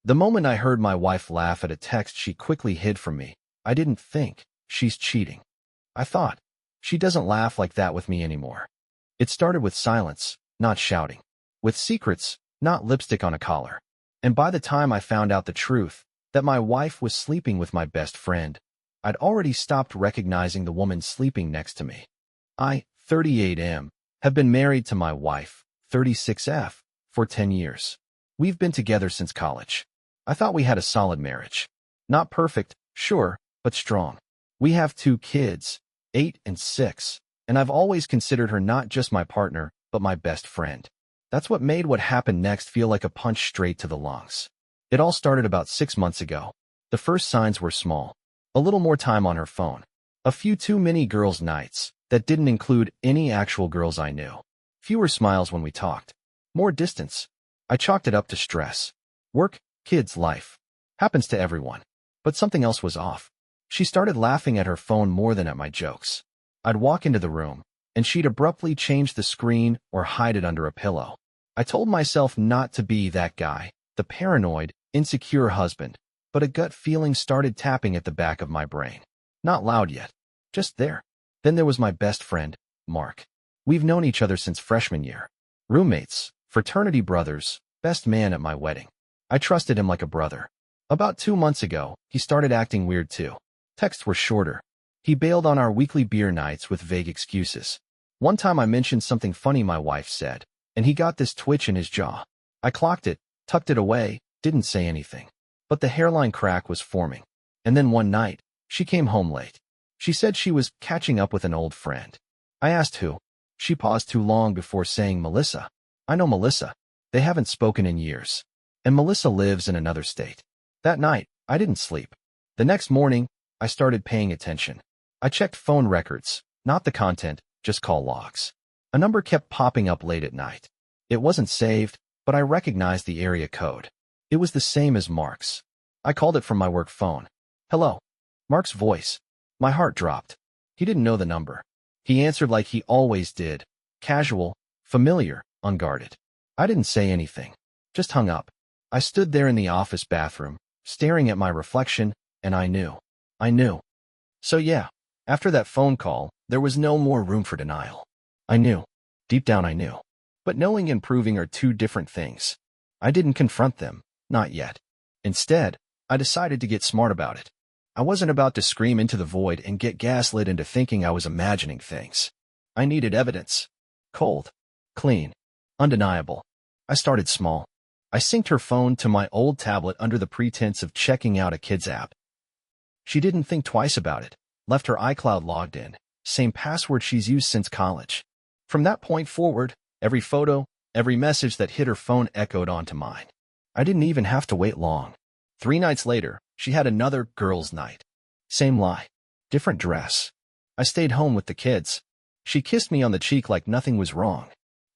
The moment I heard my wife laugh at a text she quickly hid from me, I didn't think, she's cheating. I thought, she doesn't laugh like that with me anymore. It started with silence, not shouting. With secrets, not lipstick on a collar. And by the time I found out the truth, that my wife was sleeping with my best friend, I'd already stopped recognizing the woman sleeping next to me. I, 38M, have been married to my wife, 36F, for 10 years. We've been together since college. I thought we had a solid marriage. Not perfect, sure, but strong. We have 2 kids, 8 and 6, and I've always considered her not just my partner, but my best friend. That's what made what happened next feel like a punch straight to the lungs. It all started about 6 months ago. The first signs were small. A little more time on her phone. A few too many girls' nights that didn't include any actual girls I knew. Fewer smiles when we talked. More distance. I chalked it up to stress. Work, kids, life. Happens to everyone. But something else was off. She started laughing at her phone more than at my jokes. I'd walk into the room, and she'd abruptly change the screen or hide it under a pillow. I told myself not to be that guy, the paranoid, insecure husband, but a gut feeling started tapping at the back of my brain. Not loud yet. Just there. Then there was my best friend, Mark. We've known each other since freshman year. Roommates, fraternity brothers, best man at my wedding. I trusted him like a brother. About 2 months ago, he started acting weird too. Texts were shorter. He bailed on our weekly beer nights with vague excuses. One time I mentioned something funny my wife said, and he got this twitch in his jaw. I clocked it, tucked it away, didn't say anything. But the hairline crack was forming. And then one night, she came home late. She said she was catching up with an old friend. I asked who. She paused too long before saying Melissa. I know Melissa. They haven't spoken in years. And Melissa lives in another state. That night, I didn't sleep. The next morning, I started paying attention. I checked phone records, not the content, just call logs. A number kept popping up late at night. It wasn't saved, but I recognized the area code. It was the same as Mark's. I called it from my work phone. Hello. Mark's voice. My heart dropped. He didn't know the number. He answered like he always did. Casual, familiar, unguarded. I didn't say anything. Just hung up. I stood there in the office bathroom, staring at my reflection, and I knew. So yeah, after that phone call, there was no more room for denial. I knew. Deep down I knew. But knowing and proving are 2 different things. I didn't confront them. Not yet. Instead, I decided to get smart about it. I wasn't about to scream into the void and get gaslit into thinking I was imagining things. I needed evidence. Cold. Clean. Undeniable. I started small. I synced her phone to my old tablet under the pretense of checking out a kid's app. She didn't think twice about it. Left her iCloud logged in. Same password she's used since college. From that point forward, every photo, every message that hit her phone echoed onto mine. I didn't even have to wait long. 3 nights later, she had another girls' night. Same lie. Different dress. I stayed home with the kids. She kissed me on the cheek like nothing was wrong.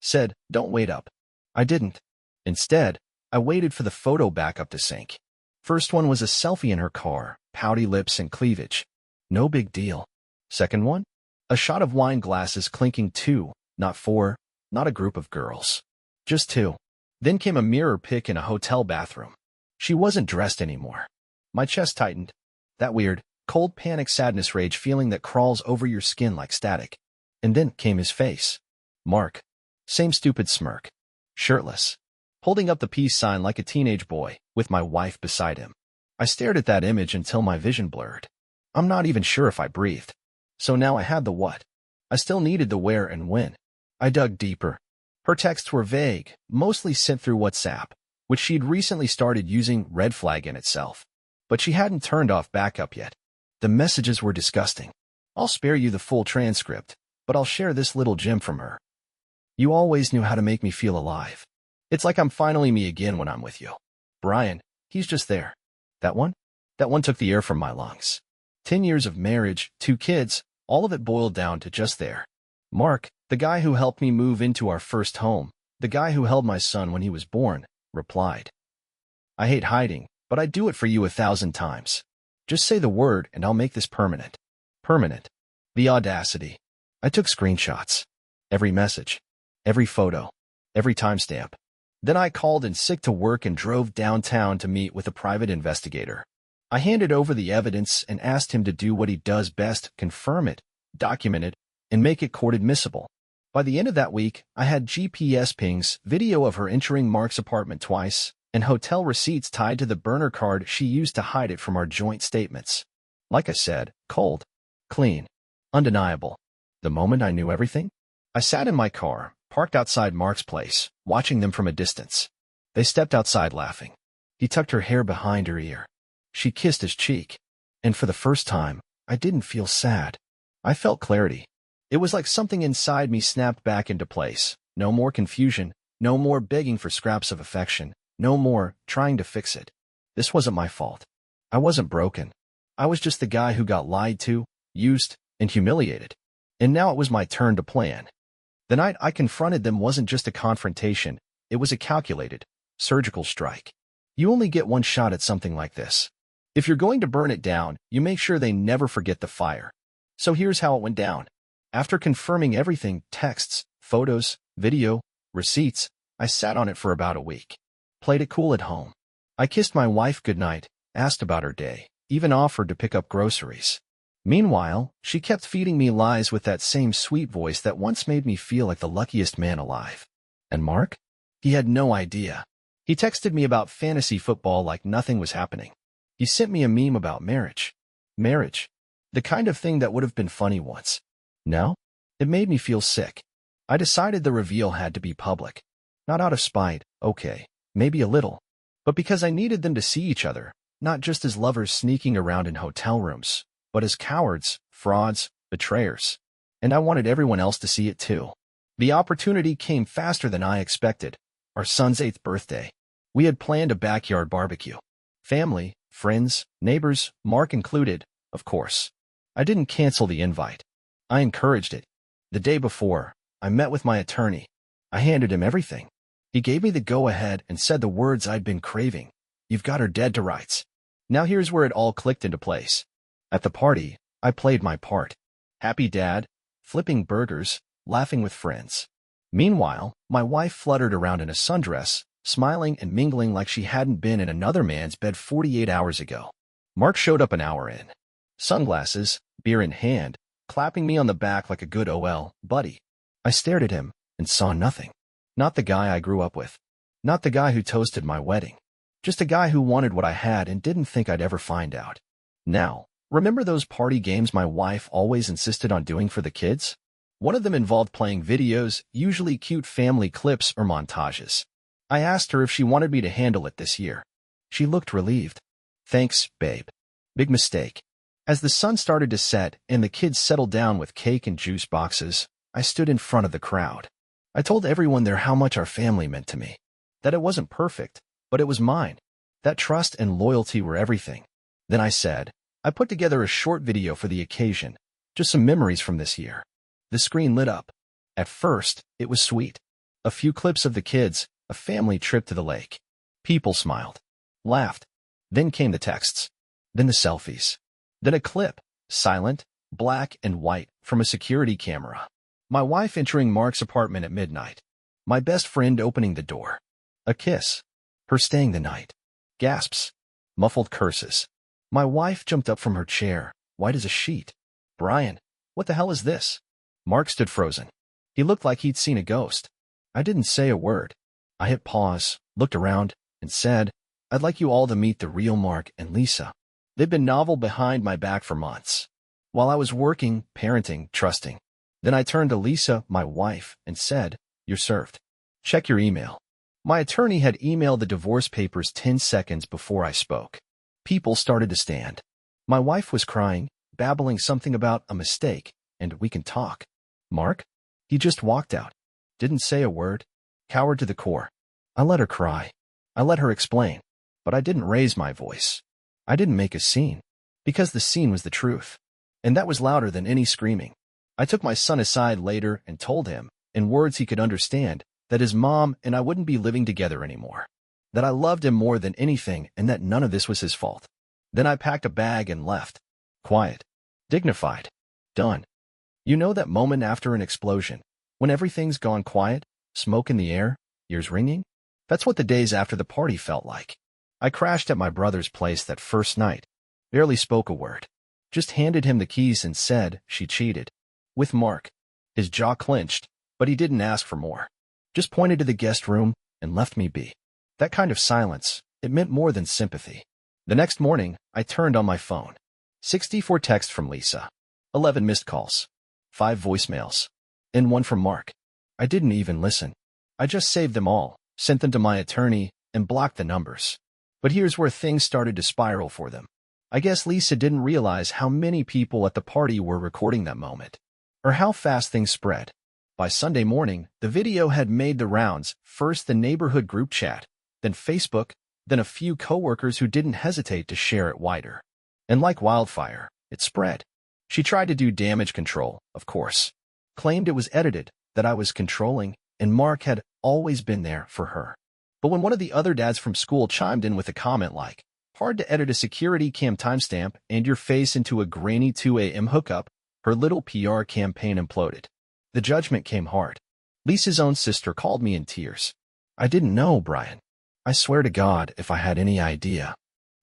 Said, don't wait up. I didn't. Instead, I waited for the photo backup to sync. First one was a selfie in her car, pouty lips and cleavage. No big deal. Second one? A shot of wine glasses clinking 2, not 4, not a group of girls. Just 2. Then came a mirror pic in a hotel bathroom. She wasn't dressed anymore. My chest tightened. That weird, cold panic sadness rage feeling that crawls over your skin like static. And then came his face. Mark. Same stupid smirk. Shirtless. Holding up the peace sign like a teenage boy, with my wife beside him. I stared at that image until my vision blurred. I'm not even sure if I breathed. So now I had the what. I still needed the where and when. I dug deeper. Her texts were vague, mostly sent through WhatsApp, which she'd recently started using, red flag in itself. But she hadn't turned off backup yet. The messages were disgusting. I'll spare you the full transcript, but I'll share this little gem from her. You always knew how to make me feel alive. It's like I'm finally me again when I'm with you. Brian, he's just there. That one? That one took the air from my lungs. 10 years of marriage, 2 kids, all of it boiled down to just there. Mark, the guy who helped me move into our first home, the guy who held my son when he was born, replied. I hate hiding, but I'd do it for you 1,000 times. Just say the word and I'll make this permanent. Permanent. The audacity. I took screenshots. Every message. Every photo. Every timestamp. Then I called in sick to work and drove downtown to meet with a private investigator. I handed over the evidence and asked him to do what he does best: confirm it, document it, and make it court admissible. By the end of that week, I had GPS pings, video of her entering Mark's apartment twice, and hotel receipts tied to the burner card she used to hide it from our joint statements. Like I said, cold, clean, undeniable. The moment I knew everything, I sat in my car, parked outside Mark's place, watching them from a distance. They stepped outside laughing. He tucked her hair behind her ear. She kissed his cheek. And for the first time, I didn't feel sad. I felt clarity. It was like something inside me snapped back into place. No more confusion, no more begging for scraps of affection, no more trying to fix it. This wasn't my fault. I wasn't broken. I was just the guy who got lied to, used, and humiliated. And now it was my turn to plan. The night I confronted them wasn't just a confrontation, it was a calculated, surgical strike. You only get one shot at something like this. If you're going to burn it down, you make sure they never forget the fire. So here's how it went down. After confirming everything, texts, photos, video, receipts, I sat on it for about a week. Played it cool at home. I kissed my wife goodnight, asked about her day, even offered to pick up groceries. Meanwhile, she kept feeding me lies with that same sweet voice that once made me feel like the luckiest man alive. And Mark? He had no idea. He texted me about fantasy football like nothing was happening. He sent me a meme about marriage. Marriage. The kind of thing that would have been funny once. No? It made me feel sick. I decided the reveal had to be public. Not out of spite, okay, maybe a little, but because I needed them to see each other, not just as lovers sneaking around in hotel rooms, but as cowards, frauds, betrayers. And I wanted everyone else to see it too. The opportunity came faster than I expected. Our son's 8th birthday. We had planned a backyard barbecue. Family, friends, neighbors, Mark included, of course. I didn't cancel the invite. I encouraged it. The day before, I met with my attorney. I handed him everything. He gave me the go-ahead and said the words I'd been craving. You've got her dead to rights. Now here's where it all clicked into place. At the party, I played my part. Happy dad, flipping burgers, laughing with friends. Meanwhile, my wife fluttered around in a sundress, smiling and mingling like she hadn't been in another man's bed 48 hours ago. Mark showed up an hour in. Sunglasses, beer in hand, clapping me on the back like a good buddy. I stared at him and saw nothing. Not the guy I grew up with. Not the guy who toasted my wedding. Just a guy who wanted what I had and didn't think I'd ever find out. Now, remember those party games my wife always insisted on doing for the kids? One of them involved playing videos, usually cute family clips or montages. I asked her if she wanted me to handle it this year. She looked relieved. Thanks, babe. Big mistake. As the sun started to set and the kids settled down with cake and juice boxes, I stood in front of the crowd. I told everyone there how much our family meant to me. That it wasn't perfect, but it was mine. That trust and loyalty were everything. Then I said, I put together a short video for the occasion, just some memories from this year. The screen lit up. At first, it was sweet. A few clips of the kids, a family trip to the lake. People smiled, laughed. Then came the texts. Then the selfies. Then a clip, silent, black and white, from a security camera. My wife entering Mark's apartment at midnight. My best friend opening the door. A kiss. Her staying the night. Gasps. Muffled curses. My wife jumped up from her chair, white as a sheet. Brian, what the hell is this? Mark stood frozen. He looked like he'd seen a ghost. I didn't say a word. I hit pause, looked around, and said, I'd like you all to meet the real Mark and Lisa. They've been novel behind my back for months. While I was working, parenting, trusting. Then I turned to Lisa, my wife, and said, You're served. Check your email. My attorney had emailed the divorce papers 10 seconds before I spoke. People started to stand. My wife was crying, babbling something about a mistake, and we can talk. Mark? He just walked out. Didn't say a word. Cowered to the core. I let her cry. I let her explain. But I didn't raise my voice. I didn't make a scene. Because the scene was the truth. And that was louder than any screaming. I took my son aside later and told him, in words he could understand, that his mom and I wouldn't be living together anymore. That I loved him more than anything and that none of this was his fault. Then I packed a bag and left. Quiet. Dignified. Done. You know that moment after an explosion, when everything's gone quiet, smoke in the air, ears ringing? That's what the days after the party felt like. I crashed at my brother's place that first night. Barely spoke a word. Just handed him the keys and said she cheated. With Mark. His jaw clenched, but he didn't ask for more. Just pointed to the guest room and left me be. That kind of silence, it meant more than sympathy. The next morning, I turned on my phone. 64 texts from Lisa. 11 missed calls. 5 voicemails. And 1 from Mark. I didn't even listen. I just saved them all, sent them to my attorney, and blocked the numbers. But here's where things started to spiral for them. I guess Lisa didn't realize how many people at the party were recording that moment, or how fast things spread. By Sunday morning, the video had made the rounds, first the neighborhood group chat, then Facebook, then a few coworkers who didn't hesitate to share it wider. And like wildfire, it spread. She tried to do damage control, of course. Claimed it was edited, that I was controlling, and Mark had always been there for her. But when one of the other dads from school chimed in with a comment like, "Hard to edit a security cam timestamp and your face into a grainy 2 a.m. hookup," her little PR campaign imploded. The judgment came hard. Lisa's own sister called me in tears. "I didn't know, Brian. I swear to God if I had any idea."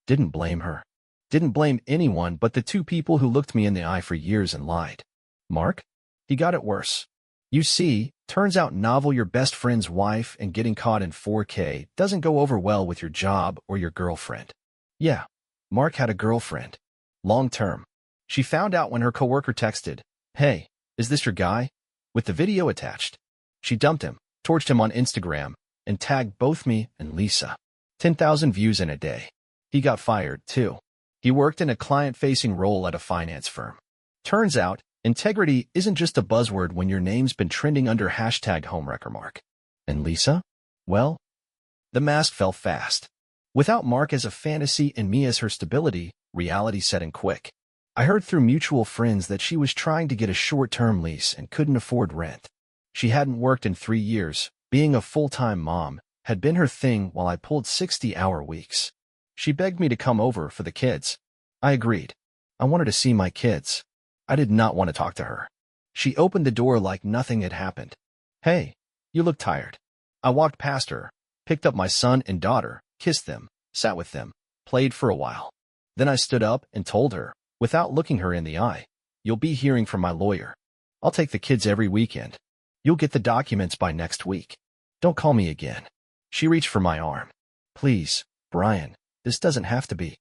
Didn't blame her. Didn't blame anyone but the 2 people who looked me in the eye for years and lied. Mark? He got it worse. You see, turns out novel your best friend's wife and getting caught in 4K doesn't go over well with your job or your girlfriend. Yeah, Mark had a girlfriend. Long term. She found out when her coworker texted, "Hey, is this your guy?" with the video attached. She dumped him, torched him on Instagram, and tagged both me and Lisa. 10,000 views in a day. He got fired, too. He worked in a client-facing role at a finance firm. Turns out, integrity isn't just a buzzword when your name's been trending under #homewreckermark. And Lisa? Well, the mask fell fast. Without Mark as a fantasy and me as her stability, reality set in quick. I heard through mutual friends that she was trying to get a short-term lease and couldn't afford rent. She hadn't worked in 3 years. Being a full-time mom had been her thing while I pulled 60-hour weeks. She begged me to come over for the kids. I agreed. I wanted to see my kids. I did not want to talk to her. She opened the door like nothing had happened. "Hey, you look tired." I walked past her, picked up my son and daughter, kissed them, sat with them, played for a while. Then I stood up and told her, without looking her in the eye, "You'll be hearing from my lawyer. I'll take the kids every weekend. You'll get the documents by next week. Don't call me again." She reached for my arm. "Please, Brian, this doesn't have to be."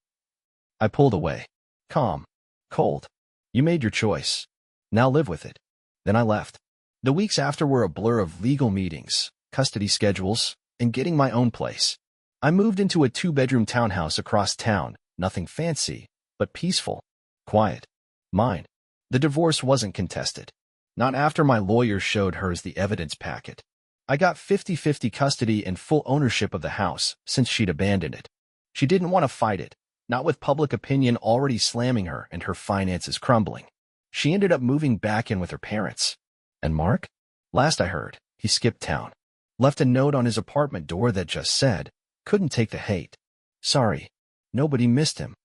I pulled away. Calm. Cold. "You made your choice. Now live with it." Then I left. The weeks after were a blur of legal meetings, custody schedules, and getting my own place. I moved into a 2-bedroom townhouse across town, nothing fancy, but peaceful. Quiet. Mine. The divorce wasn't contested. Not after my lawyer showed hers the evidence packet. I got 50-50 custody and full ownership of the house since she'd abandoned it. She didn't want to fight it, not with public opinion already slamming her and her finances crumbling. She ended up moving back in with her parents. And Mark? Last I heard, he skipped town. Left a note on his apartment door that just said, "Couldn't take the hate. Sorry." Nobody missed him.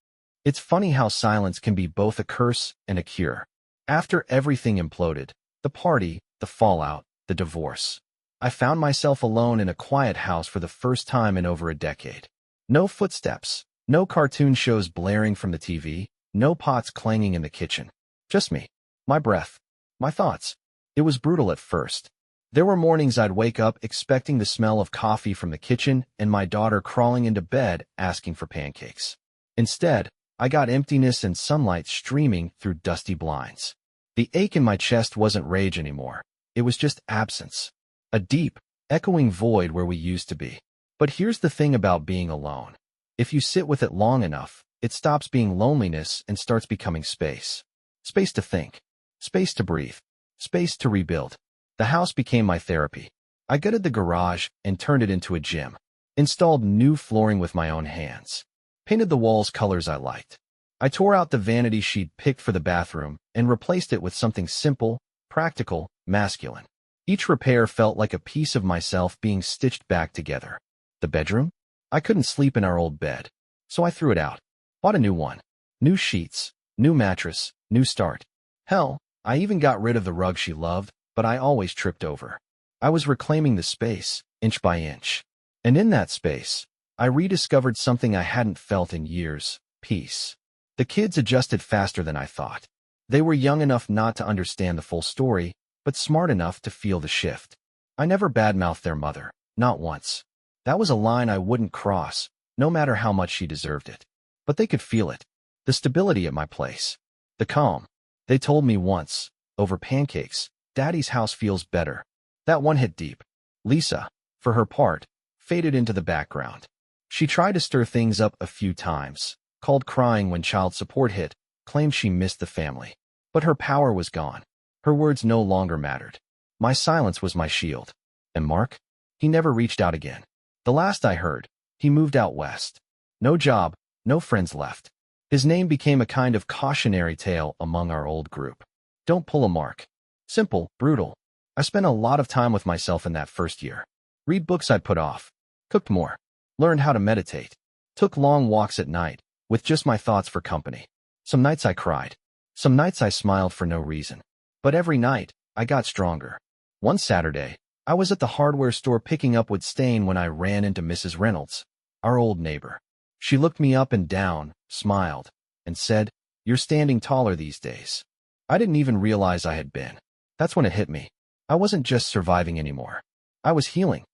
It's funny how silence can be both a curse and a cure. After everything imploded, the party, the fallout, the divorce, I found myself alone in a quiet house for the first time in over a decade. No footsteps, no cartoon shows blaring from the TV, no pots clanging in the kitchen. Just me, my breath, my thoughts. It was brutal at first. There were mornings I'd wake up expecting the smell of coffee from the kitchen and my daughter crawling into bed asking for pancakes. Instead, I got emptiness and sunlight streaming through dusty blinds. The ache in my chest wasn't rage anymore. It was just absence. A deep, echoing void where we used to be. But here's the thing about being alone. If you sit with it long enough, it stops being loneliness and starts becoming space. Space to think. Space to breathe. Space to rebuild. The house became my therapy. I gutted the garage and turned it into a gym. Installed new flooring with my own hands. Painted the walls colors I liked. I tore out the vanity she'd picked for the bathroom and replaced it with something simple, practical, masculine. Each repair felt like a piece of myself being stitched back together. The bedroom? I couldn't sleep in our old bed, so I threw it out. Bought a new one. New sheets, new mattress, new start. Hell, I even got rid of the rug she loved, but I always tripped over. I was reclaiming the space, inch by inch. And in that space, I rediscovered something I hadn't felt in years: peace. The kids adjusted faster than I thought. They were young enough not to understand the full story, but smart enough to feel the shift. I never badmouthed their mother, not once. That was a line I wouldn't cross, no matter how much she deserved it. But they could feel it. The stability at my place. The calm. They told me once, over pancakes, "Daddy's house feels better." That one hit deep. Lisa, for her part, faded into the background. She tried to stir things up a few times, called crying when child support hit, claimed she missed the family. But her power was gone. Her words no longer mattered. My silence was my shield. And Mark? He never reached out again. The last I heard, he moved out west. No job, no friends left. His name became a kind of cautionary tale among our old group. Don't pull a Mark. Simple, brutal. I spent a lot of time with myself in that first year. Read books I'd put off. Cooked more. Learned how to meditate. Took long walks at night, with just my thoughts for company. Some nights I cried. Some nights I smiled for no reason. But every night, I got stronger. One Saturday, I was at the hardware store picking up wood stain when I ran into Mrs. Reynolds, our old neighbor. She looked me up and down, smiled, and said, "You're standing taller these days." I didn't even realize I had been. That's when it hit me. I wasn't just surviving anymore. I was healing.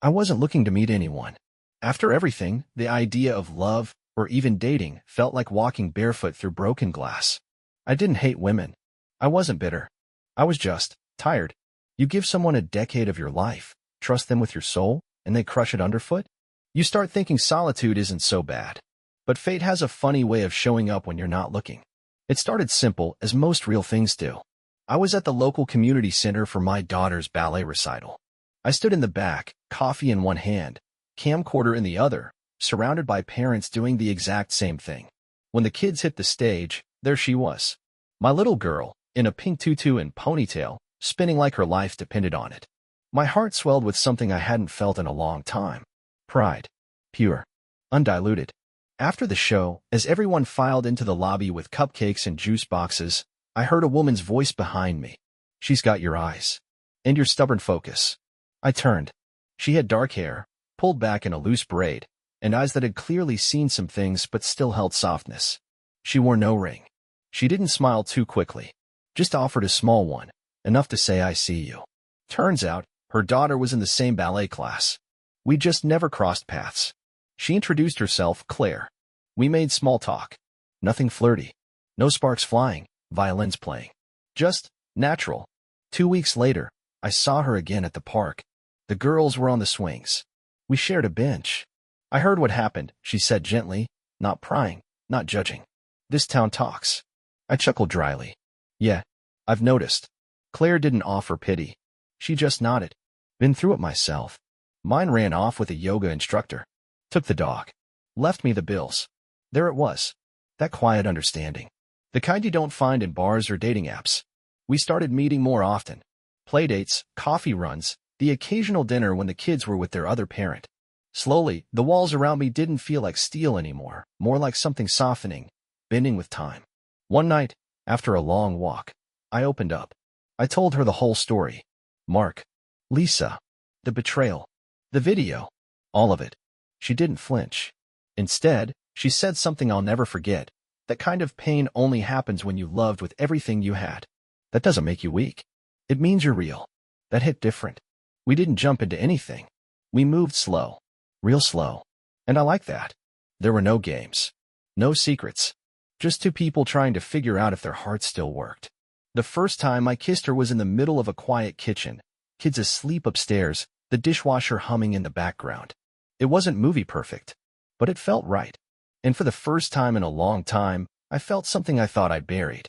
I wasn't looking to meet anyone. After everything, the idea of love, or even dating, felt like walking barefoot through broken glass. I didn't hate women. I wasn't bitter. I was just tired. You give someone a decade of your life, trust them with your soul, and they crush it underfoot? You start thinking solitude isn't so bad. But fate has a funny way of showing up when you're not looking. It started simple, as most real things do. I was at the local community center for my daughter's ballet recital. I stood in the back, coffee in one hand, camcorder in the other, surrounded by parents doing the exact same thing. When the kids hit the stage, there she was. My little girl, in a pink tutu and ponytail, spinning like her life depended on it. My heart swelled with something I hadn't felt in a long time. Pride. Pure. Undiluted. After the show, as everyone filed into the lobby with cupcakes and juice boxes, I heard a woman's voice behind me. "She's got your eyes. And your stubborn focus." I turned. She had dark hair, pulled back in a loose braid, and eyes that had clearly seen some things but still held softness. She wore no ring. She didn't smile too quickly, just offered a small one, enough to say, "I see you." Turns out, her daughter was in the same ballet class. We just never crossed paths. She introduced herself, Claire. We made small talk. Nothing flirty. No sparks flying, violins playing. Just natural. 2 weeks later, I saw her again at the park. The girls were on the swings. We shared a bench. "I heard what happened," she said gently, not prying, not judging. "This town talks." I chuckled dryly. "Yeah, I've noticed." Claire didn't offer pity. She just nodded. "Been through it myself. Mine ran off with a yoga instructor. Took the dog. Left me the bills." There it was. That quiet understanding. The kind you don't find in bars or dating apps. We started meeting more often. Playdates, coffee runs, the occasional dinner when the kids were with their other parent. Slowly, the walls around me didn't feel like steel anymore, more like something softening, bending with time. One night, after a long walk, I opened up. I told her the whole story. Mark, Lisa, the betrayal, the video, all of it. She didn't flinch. Instead, she said something I'll never forget. That kind of pain only happens when you loved with everything you had. That doesn't make you weak. It means you're real. That hit different. We didn't jump into anything. We moved slow. Real slow. And I like that. There were no games. No secrets. Just two people trying to figure out if their hearts still worked. The first time I kissed her was in the middle of a quiet kitchen. Kids asleep upstairs, the dishwasher humming in the background. It wasn't movie perfect, but it felt right. And for the first time in a long time, I felt something I thought I'd buried.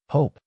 Hope.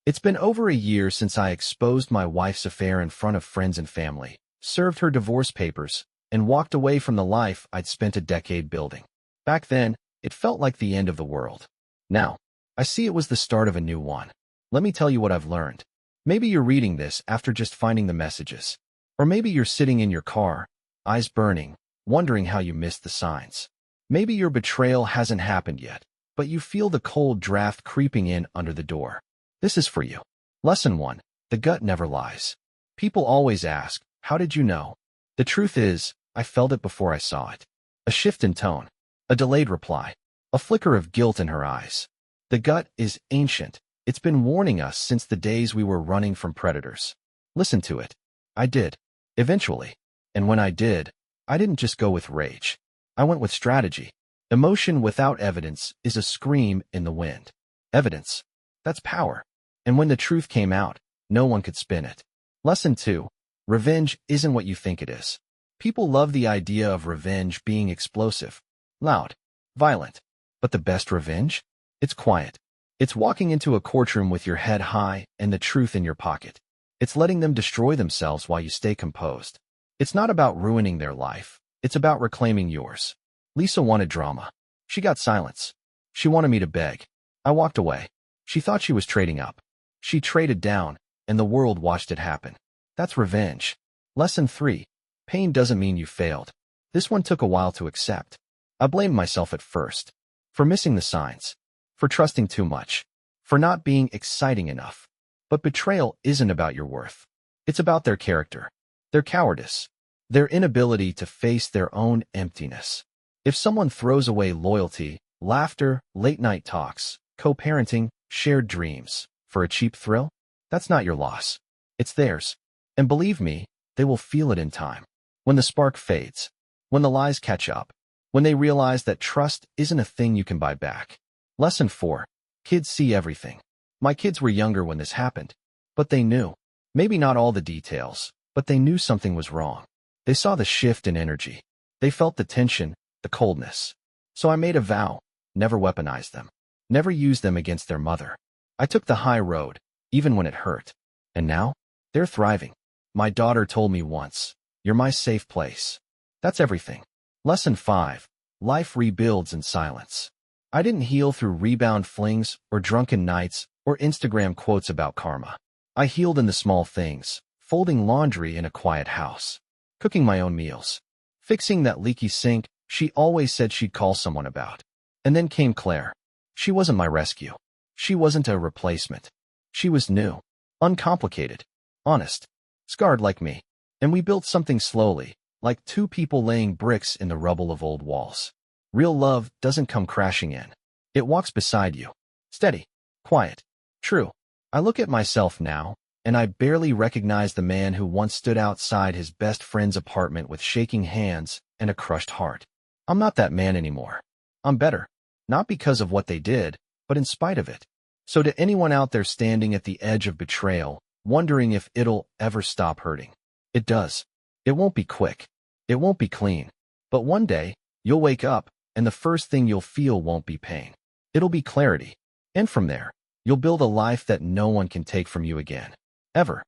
It's been over a year since I exposed my wife's affair in front of friends and family, served her divorce papers, and walked away from the life I'd spent a decade building. Back then, it felt like the end of the world. Now, I see it was the start of a new one. Let me tell you what I've learned. Maybe you're reading this after just finding the messages. Or maybe you're sitting in your car, eyes burning, wondering how you missed the signs. Maybe your betrayal hasn't happened yet, but you feel the cold draft creeping in under the door. This is for you. Lesson 1. The gut never lies. People always ask, how did you know? The truth is, I felt it before I saw it. A shift in tone. A delayed reply. A flicker of guilt in her eyes. The gut is ancient. It's been warning us since the days we were running from predators. Listen to it. I did. Eventually. And when I did, I didn't just go with rage. I went with strategy. Emotion without evidence is a scream in the wind. Evidence. That's power. And when the truth came out, no one could spin it. Lesson 2. Revenge isn't what you think it is. People love the idea of revenge being explosive, loud, violent. But the best revenge? It's quiet. It's walking into a courtroom with your head high and the truth in your pocket. It's letting them destroy themselves while you stay composed. It's not about ruining their life. It's about reclaiming yours. Lisa wanted drama. She got silence. She wanted me to beg. I walked away. She thought she was trading up. She traded down, and the world watched it happen. That's revenge. Lesson 3. Pain doesn't mean you failed. This one took a while to accept. I blamed myself at first. For missing the signs. For trusting too much. For not being exciting enough. But betrayal isn't about your worth. It's about their character. Their cowardice. Their inability to face their own emptiness. If someone throws away loyalty, laughter, late-night talks, co-parenting, shared dreams, for a cheap thrill, that's not your loss. It's theirs. And believe me, they will feel it in time. When the spark fades. When the lies catch up. When they realize that trust isn't a thing you can buy back. Lesson 4. Kids see everything. My kids were younger when this happened. But they knew. Maybe not all the details, but they knew something was wrong. They saw the shift in energy. They felt the tension, the coldness. So I made a vow. Never weaponize them. Never use them against their mother. I took the high road, even when it hurt. And now, they're thriving. My daughter told me once, "You're my safe place." That's everything. Lesson 5. Life rebuilds in silence. I didn't heal through rebound flings or drunken nights or Instagram quotes about karma. I healed in the small things, folding laundry in a quiet house, cooking my own meals, fixing that leaky sink she always said she'd call someone about. And then came Claire. She wasn't my rescue. She wasn't a replacement. She was new, uncomplicated, honest, scarred like me. And we built something slowly, like two people laying bricks in the rubble of old walls. Real love doesn't come crashing in. It walks beside you. Steady, quiet, true. I look at myself now, and I barely recognize the man who once stood outside his best friend's apartment with shaking hands and a crushed heart. I'm not that man anymore. I'm better. Not because of what they did, but in spite of it. So to anyone out there standing at the edge of betrayal, wondering if it'll ever stop hurting. It does. It won't be quick. It won't be clean. But one day, you'll wake up, and the first thing you'll feel won't be pain. It'll be clarity. And from there, you'll build a life that no one can take from you again. Ever.